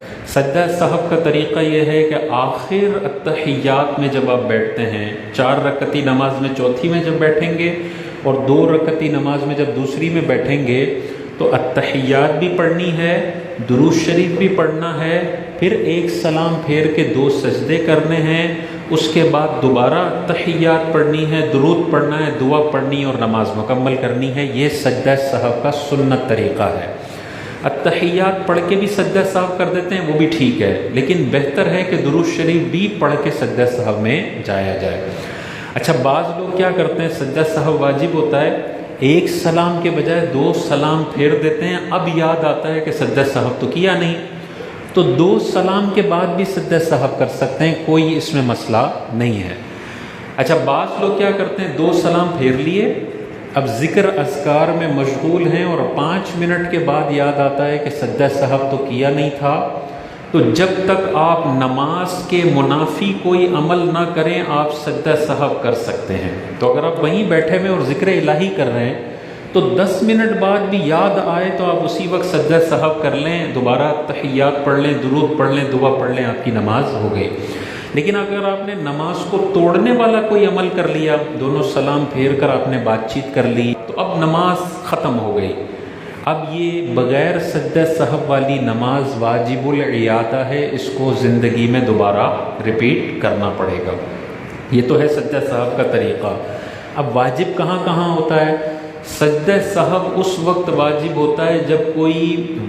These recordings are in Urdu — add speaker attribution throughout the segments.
Speaker 1: سجدہ سہو کا طریقہ یہ ہے کہ آخر التحیات میں جب آپ بیٹھتے ہیں، 4 رکعتی نماز میں چوتھی میں جب بیٹھیں گے اور 2 رکعتی نماز میں جب دوسری میں بیٹھیں گے تو التحیات بھی پڑھنی ہے، درود شریف بھی پڑھنا ہے، پھر ایک سلام پھیر کے 2 سجدے کرنے ہیں، اس کے بعد دوبارہ التحیات پڑھنی ہے، درود پڑھنا ہے، دعا پڑھنی اور نماز مکمل کرنی ہے۔ یہ سجدہ سہو کا سنت طریقہ ہے۔ التحیات پڑھ کے بھی سجدہ سہو کر دیتے ہیں، وہ بھی ٹھیک ہے، لیکن بہتر ہے کہ درود شریف بھی پڑھ کے سجدہ سہو میں جایا جائے۔ اچھا، بعض لوگ کیا کرتے ہیں، سجدہ سہو واجب ہوتا ہے، ایک سلام کے بجائے 2 سلام پھیر دیتے ہیں، اب یاد آتا ہے کہ سجدہ سہو تو کیا نہیں، تو 2 سلام کے بعد بھی سجدہ سہو کر سکتے ہیں، کوئی اس میں مسئلہ نہیں ہے۔ اچھا، بعض لوگ کیا کرتے ہیں، 2 سلام پھیر لیے، اب ذکر اذکار میں مشغول ہیں اور 5 منٹ کے بعد یاد آتا ہے کہ سجدہ سہو تو کیا نہیں تھا، تو جب تک آپ نماز کے منافی کوئی عمل نہ کریں آپ سجدہ سہو کر سکتے ہیں۔ تو اگر آپ وہیں بیٹھے ہوئے اور ذکر الہی کر رہے ہیں تو 10 منٹ بعد بھی یاد آئے تو آپ اسی وقت سجدہ سہو کر لیں، دوبارہ تحیات پڑھ لیں، درود پڑھ لیں، دعا پڑھ لیں، آپ کی نماز ہو گئی۔ لیکن اگر آپ نے نماز کو توڑنے والا کوئی عمل کر لیا، دونوں سلام پھیر کر آپ نے بات چیت کر لی، تو اب نماز ختم ہو گئی، اب یہ بغیر سجدہ سہو والی نماز واجب العیادہ ہے، اس کو زندگی میں دوبارہ ریپیٹ کرنا پڑے گا۔ یہ تو ہے سجدہ سہو کا طریقہ۔ اب واجب کہاں کہاں ہوتا ہے؟ سجدہ سہو اس وقت واجب ہوتا ہے جب کوئی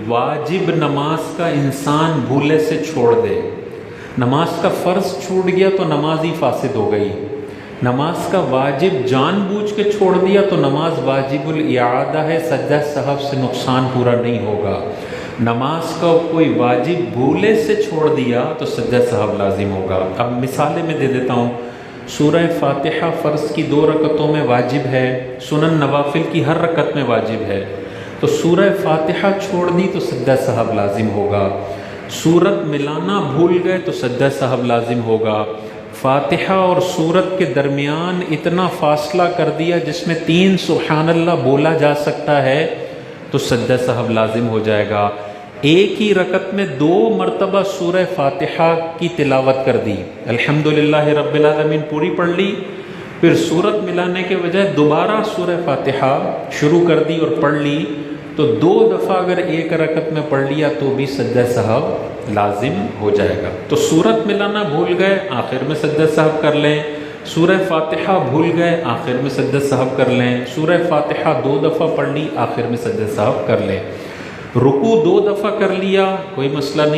Speaker 1: واجب نماز کا انسان بھولے سے چھوڑ دے۔ نماز کا فرض چھوٹ گیا تو نماز ہی فاسد ہو گئی، نماز کا واجب جان بوجھ کے چھوڑ دیا تو نماز واجب الاعادہ ہے، سجدہ سہو سے نقصان پورا نہیں ہوگا۔ نماز کا کوئی واجب بھولے سے چھوڑ دیا تو سجدہ سہو لازم ہوگا۔ اب مثالیں میں دے دیتا ہوں۔ سورہ فاتحہ فرض کی 2 رکعتوں میں واجب ہے، سنن نوافل کی ہر رکعت میں واجب ہے، تو سورہ فاتحہ چھوڑ دی تو سجدہ سہو لازم ہوگا۔ سورت ملانا بھول گئے تو سجدہ سہو لازم ہوگا۔ فاتحہ اور سورت کے درمیان اتنا فاصلہ کر دیا جس میں 3 سبحان اللہ بولا جا سکتا ہے تو سجدہ سہو لازم ہو جائے گا۔ ایک ہی رکعت میں 2 مرتبہ سورہ فاتحہ کی تلاوت کر دی، الحمدللہ رب العالمین پوری پڑھ لی، پھر سورت ملانے کے بجائے دوبارہ سورہ فاتحہ شروع کر دی اور پڑھ لی، تو 2 دفعہ اگر ایک رکعت میں پڑھ لیا تو بھی سجدہ سہو لازم ہو جائے گا۔ تو سورت ملانا بھول گئے آخر میں سجدہ سہو کر لیں، سورہ فاتحہ بھول گئے آخر میں سجدہ سہو کر لیں، سورہ فاتحہ 2 دفعہ پڑھ لی آخر میں سجدہ سہو کر لیں، رکوع 2 دفعہ کر لیا کوئی مسئلہ نہیں۔